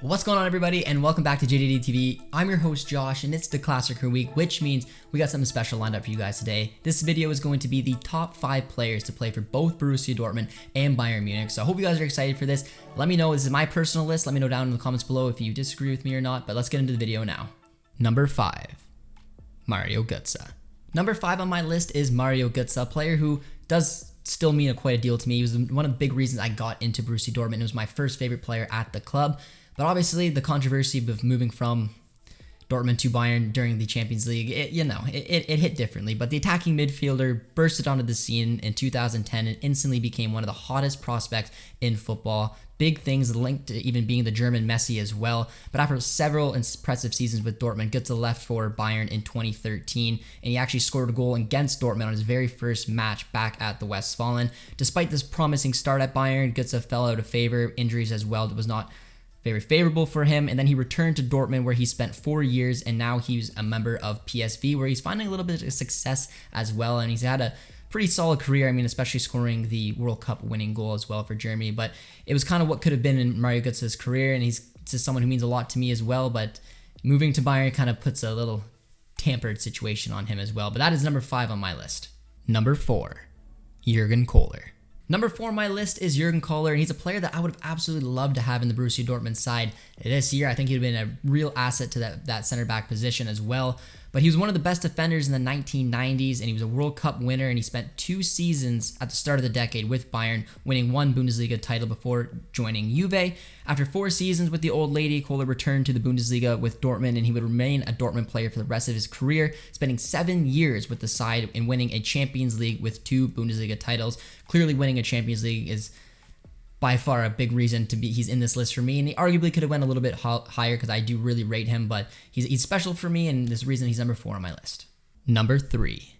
What's going on, everybody, and welcome back to JJD TV. I'm your host Josh, and it's the Klassiker week, which means we got something special lined up for you guys today. This video is going to be the top 5 players to play for both Borussia Dortmund and Bayern Munich. So I hope you guys are excited for this. Let me know, this is my personal list. Let me know down in the comments below if you disagree with me or not, but let's get into the video now. Number 5, Mario Gotze. Number 5 on my list is Mario Gotze, a player who does still mean quite a deal to me. He was one of the big reasons I got into Borussia Dortmund. It was my first favorite player at the club. But obviously, the controversy of moving from Dortmund to Bayern during the Champions League, it hit differently. But the attacking midfielder bursted onto the scene in 2010 and instantly became one of the hottest prospects in football. Big things linked to even being the German Messi as well. But after several impressive seasons with Dortmund, Gotze left for Bayern in 2013, and he actually scored a goal against Dortmund on his very first match back at the Westfalen. Despite this promising start at Bayern, Gotze fell out of favor. Injuries as well was not very favorable for him, and then he returned to Dortmund where he spent 4 years, and now he's a member of PSV where he's finding a little bit of success as well, and he's had a pretty solid career. I mean, especially scoring the World Cup winning goal as well for Germany, but it was kind of what could have been in Mario Gotze's career, and he's just someone who means a lot to me as well, but moving to Bayern kind of puts a little tampered situation on him as well. But that is number 5 on my list. Number 4, Jurgen Kohler. Number 4 on my list is Jurgen Kohler, and he's a player that I would have absolutely loved to have in the Borussia Dortmund side this year. I think he'd have been a real asset to that center back position as well. But he was one of the best defenders in the 1990s, and he was a World Cup winner, and he spent 2 seasons at the start of the decade with Bayern, winning 1 Bundesliga title before joining Juve. After 4 seasons with the old lady, Kohler returned to the Bundesliga with Dortmund, and he would remain a Dortmund player for the rest of his career, spending 7 years with the side and winning a Champions League with 2 Bundesliga titles. Clearly winning a Champions League is by far a big reason to be he's in this list for me, and he arguably could have went a little bit higher because I do really rate him, but he's special for me, and this reason he's number 4 on my list. Number 3,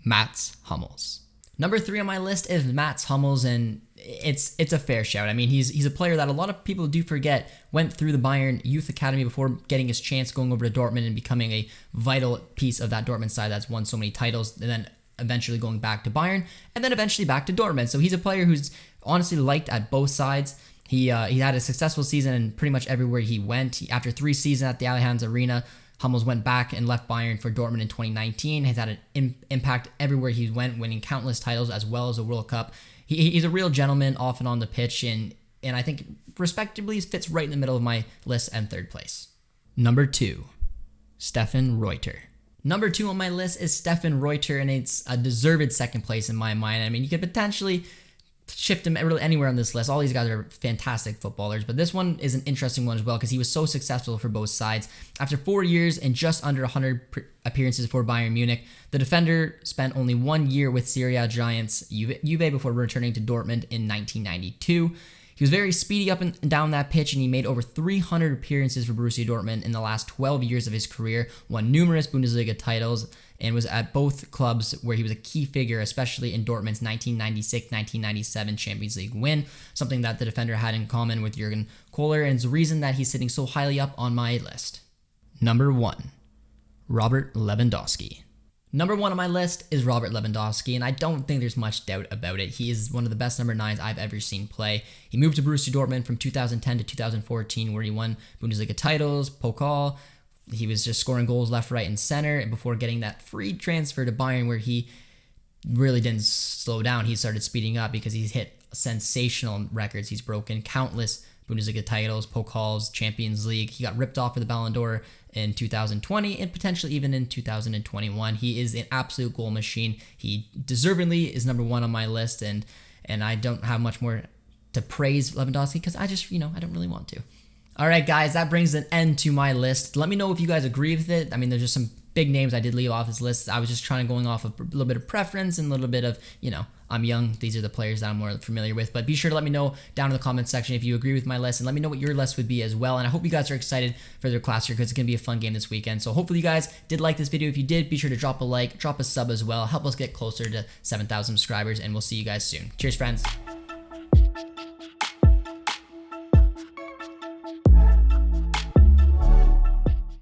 Mats Hummels. Number 3 on my list is Mats Hummels, and it's a fair shout. I mean, he's a player that a lot of people do forget went through the Bayern Youth Academy before getting his chance going over to Dortmund and becoming a vital piece of that Dortmund side that's won so many titles, and then eventually going back to Bayern, and then eventually back to Dortmund. So he's a player who's honestly liked at both sides. He had a successful season in pretty much everywhere he went. After 3 seasons at the Allianz Arena, Hummels went back and left Bayern for Dortmund in 2019. He's had an impact everywhere he went, winning countless titles as well as a World Cup. He's a real gentleman off and on the pitch, and I think respectably fits right in the middle of my list and 3rd place. Number 2, Stefan Reuter. Number 2 on my list is Stefan Reuter, and it's a deserved 2nd place in my mind. I mean, you could potentially shift him really anywhere on this list. All these guys are fantastic footballers, but this one is an interesting one as well because he was so successful for both sides. After 4 years and just under 100 appearances for Bayern Munich, the defender spent only 1 year with Serie A giants Juve before returning to Dortmund in 1992. He was very speedy up and down that pitch, and he made over 300 appearances for Borussia Dortmund in the last 12 years of his career, won numerous Bundesliga titles, and was at both clubs where he was a key figure, especially in Dortmund's 1996-1997 Champions League win, something that the defender had in common with Jurgen Kohler, and is the reason that he's sitting so highly up on my list. Number 1, Robert Lewandowski. Number 1 on my list is Robert Lewandowski, and I don't think there's much doubt about it. He is one of the best number 9s I've ever seen play. He moved to Borussia Dortmund from 2010 to 2014, where he won Bundesliga titles, Pokal. He was just scoring goals left, right, and center before getting that free transfer to Bayern, where he really didn't slow down. He started speeding up because he's hit sensational records. He's broken countless Bundesliga titles, Pokals, Champions League. He got ripped off for the Ballon d'Or in 2020 and potentially even in 2021. He is an absolute goal machine. He deservedly is number 1 on my list, and I don't have much more to praise Lewandowski because I just, I don't really want to. All right, guys, that brings an end to my list. Let me know if you guys agree with it. I mean, there's just some big names I did leave off this list. I was just trying to going off of a little bit of preference and a little bit of, I'm young. These are the players that I'm more familiar with. But be sure to let me know down in the comments section if you agree with my list, and let me know what your list would be as well. And I hope you guys are excited for their Klassiker because it's going to be a fun game this weekend. So hopefully you guys did like this video. If you did, be sure to drop a like, drop a sub as well. Help us get closer to 7,000 subscribers, and we'll see you guys soon. Cheers, friends.